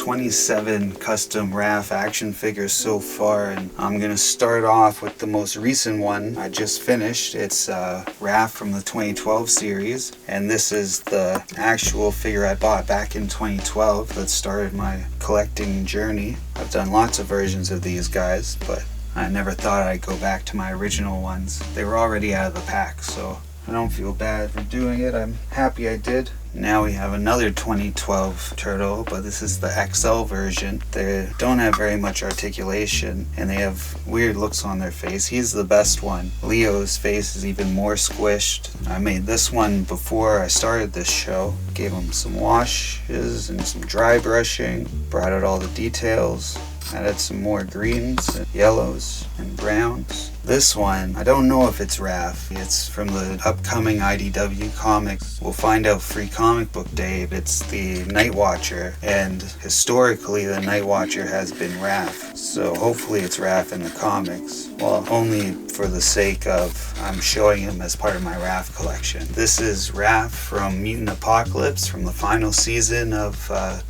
27 custom Raph action figures so far, and I'm gonna start off with the most recent one I just finished. It's Raph from the 2012 series, and this is the actual figure I bought back in 2012 that started my collecting journey. I've done lots of versions of these guys, but I never thought I'd go back to my original ones. They were already out of the pack, so I don't feel bad for doing it. I'm happy I did. Now we have another 2012 turtle, but this is the XL version. They don't have very much articulation, and they have weird looks on their face. He's the best one. Leo's face is even more squished. I made this one before I started this show. Gave him some washes and some dry brushing. Brought out all the details. Added some more greens, and yellows, and browns. This one, I don't know if it's Raph. It's from the upcoming IDW comics. We'll find out free comic book day. It's the Night Watcher, and historically the Night Watcher has been Raph. So hopefully it's Raph in the comics. Well, only for the sake of I'm showing him as part of my Raph collection. This is Raph from Mutant Apocalypse from the final season of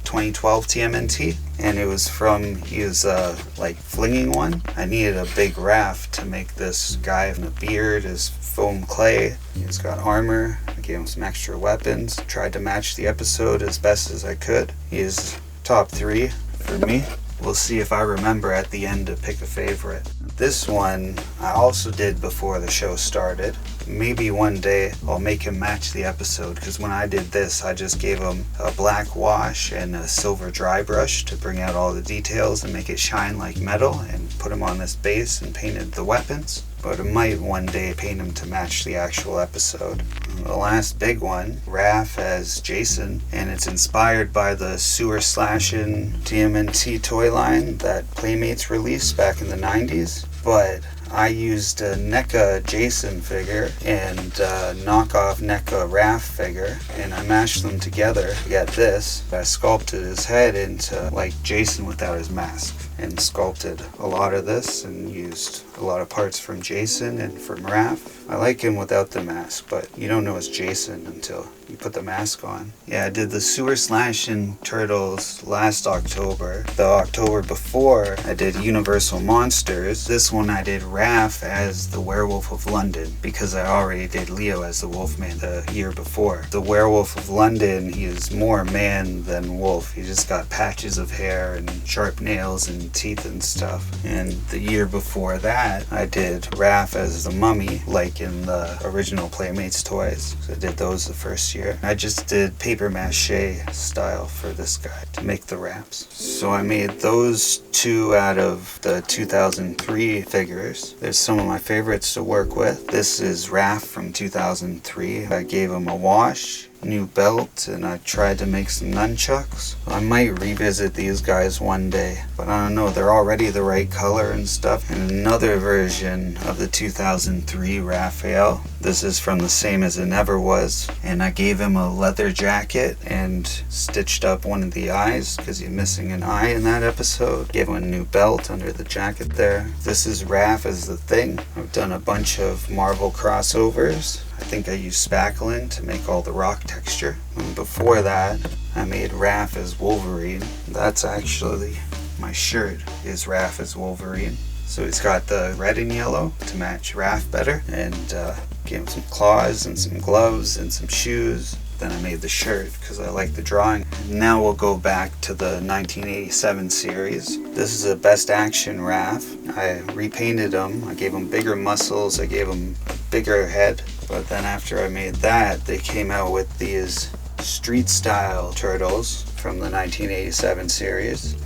2012 TMNT. And it was from, he was like flinging one. I needed a big Raph to make this guy in a beard, his foam clay. He's got armor. I gave him some extra weapons. Tried to match the episode as best as I could. He is top 3 for me. We'll see if I remember at the end to pick a favorite. This one I also did before the show started. Maybe one day I'll make him match the episode, because when I did this I just gave him a black wash and a silver dry brush to bring out all the details and make it shine like metal, and put him on this base and painted the weapons. But I might one day paint him to match the actual episode. The last big one, Raph as Jason, and it's inspired by the sewer slashing TMNT toy line that Playmates released back in the 90s. But I used a NECA Jason figure and a knockoff NECA Raph figure, and I mashed them together to get this. I sculpted his head into like Jason without his mask, and sculpted a lot of this and used a lot of parts from Jason and from Raph. I like him without the mask, but you don't know it's Jason until you put the mask on. Yeah, I did the sewer slashing turtles last October. The October before, I did Universal Monsters. This one I did Raph as the Werewolf of London, because I already did Leo as the Wolfman the year before. The Werewolf of London, he is more man than wolf. He just got patches of hair and sharp nails and teeth and stuff. And the year before that, I did Raph as the Mummy, like in the original Playmates toys. So I did those the first year. I just did paper mache style for this guy to make the wraps. So I made those 2 out of the 2003 figures. There's some of my favorites to work with. This is Raph from 2003. I gave him a wash, new belt, and I tried to make some nunchucks. I might revisit these guys one day, but I don't know, they're already the right color and stuff. And another version of the 2003 Raphael. This is from the Same as It Never Was, and I gave him a leather jacket and stitched up one of the eyes because he's missing an eye in that episode. Gave him a new belt under the jacket there. This is Raph as the Thing. I've done a bunch of Marvel crossovers. I think I used spackling to make all the rock texture. And before that, I made Raph as Wolverine. That's actually my shirt, is Raph as Wolverine. So he's got the red and yellow to match Raph better, and gave him some claws and some gloves and some shoes. Then I made the shirt because I like the drawing. Now we'll go back to the 1987 series. This is a Best Action Raph. I repainted him. I gave him bigger muscles. I gave him a bigger head. But then after I made that, they came out with these street style turtles from the 1987 series.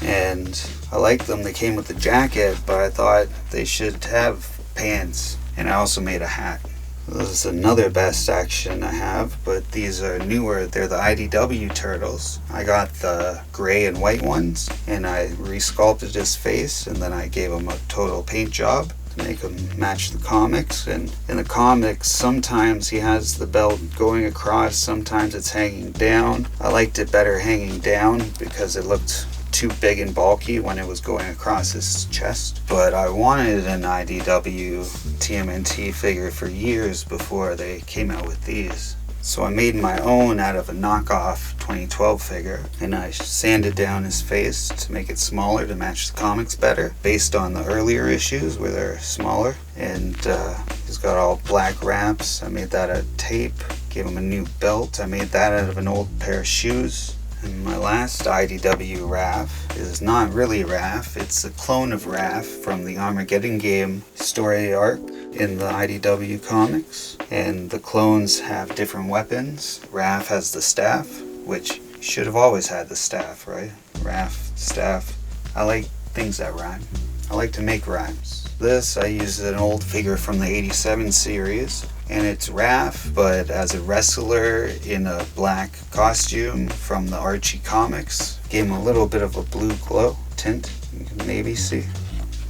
And I liked them. They came with the jacket, but I thought they should have pants. And I also made a hat. This is another Best Action I have, but these are newer. They're the IDW turtles. I got the gray and white ones, and I resculpted his face, and then I gave him a total paint job to make him match the comics. And in the comics, sometimes he has the belt going across, sometimes it's hanging down. I liked it better hanging down because it looked too big and bulky when it was going across his chest. But I wanted an IDW TMNT figure for years before they came out with these. So I made my own out of a knockoff 2012 figure, and I sanded down his face to make it smaller to match the comics better, based on the earlier issues where they're smaller. And he's got all black wraps. I made that out of tape, gave him a new belt. I made that out of an old pair of shoes. And my last IDW Raph is not really Raph, it's a clone of Raph from the Armageddon game story arc in the IDW comics. And the clones have different weapons. Raph has the staff, which should have always had the staff, right? Raph, staff. I like things that rhyme. I like to make rhymes. This, I used an old figure from the 87 series. And it's Raph, but as a wrestler in a black costume from the Archie comics. Gave him a little bit of a blue glow tint, you can maybe see.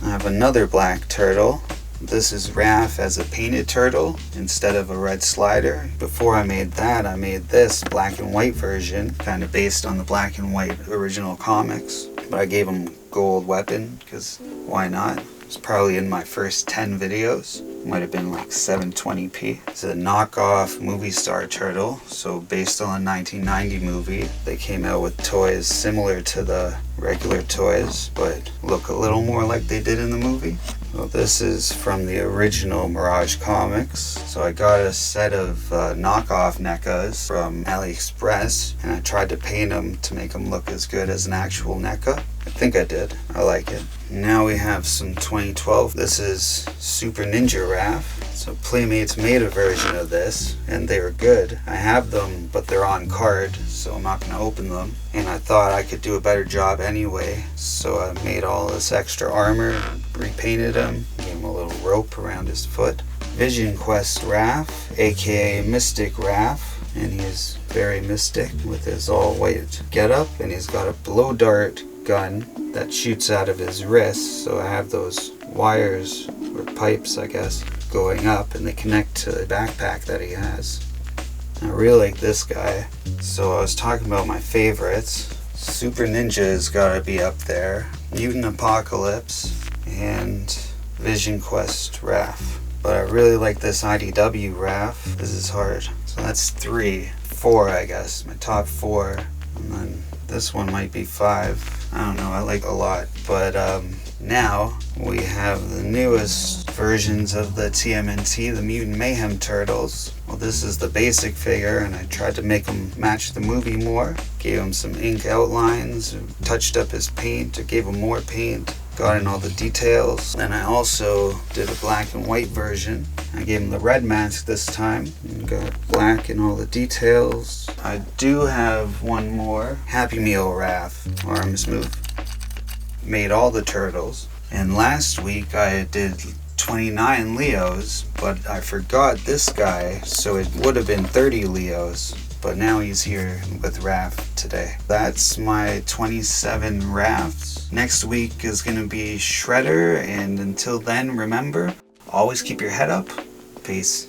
I have another black turtle. This is Raph as a painted turtle instead of a red slider. Before I made that, I made this black and white version, kind of based on the black and white original comics. But I gave him gold weapon, because why not? It's probably in my first 10 videos. Might have been like 720p. It's a knockoff movie star turtle, so based on a 1990 movie. They came out with toys similar to the regular toys, but look a little more like they did in the movie. Well, this is from the original Mirage comics. So I got a set of knockoff NECAs from AliExpress, and I tried to paint them to make them look as good as an actual NECA. I think I did. I like it. Now we have some 2012. This is Super Ninja Raph. So Playmates made a version of this, and they were good. I have them, but they're on card, so I'm not going to open them. And I thought I could do a better job anyway, so I made all this extra armor, repainted him, gave him a little rope around his foot. Vision Quest Raph, aka Mystic Raph, and he's very mystic with his all white getup, and he's got a blow dart gun that shoots out of his wrist. So I have those wires or pipes, I guess, going up, and they connect to the backpack that he has. I really like this guy. So I was talking about my favorites. Super Ninja's gotta be up there. Mutant Apocalypse and Vision Quest Raph. But I really like this IDW Raph. This is hard. So that's 4, I guess. My top 4. And then this one might be 5. I don't know, I like a lot. But now we have the newest versions of the TMNT, the Mutant Mayhem Turtles. Well, this is the basic figure, and I tried to make him match the movie more. Gave him some ink outlines, touched up his paint, or gave him more paint. Got in all the details. Then I also did a black and white version. I gave him the red mask this time, and got black in all the details. I do have one more. Happy Meal Raph, arms move. Made all the turtles. And last week I did 29 Leos, but I forgot this guy, so it would have been 30 Leos. But now he's here with Raph today. That's my 27 Raphs. Next week is going to be Shredder, and until then, remember, always keep your head up. Peace.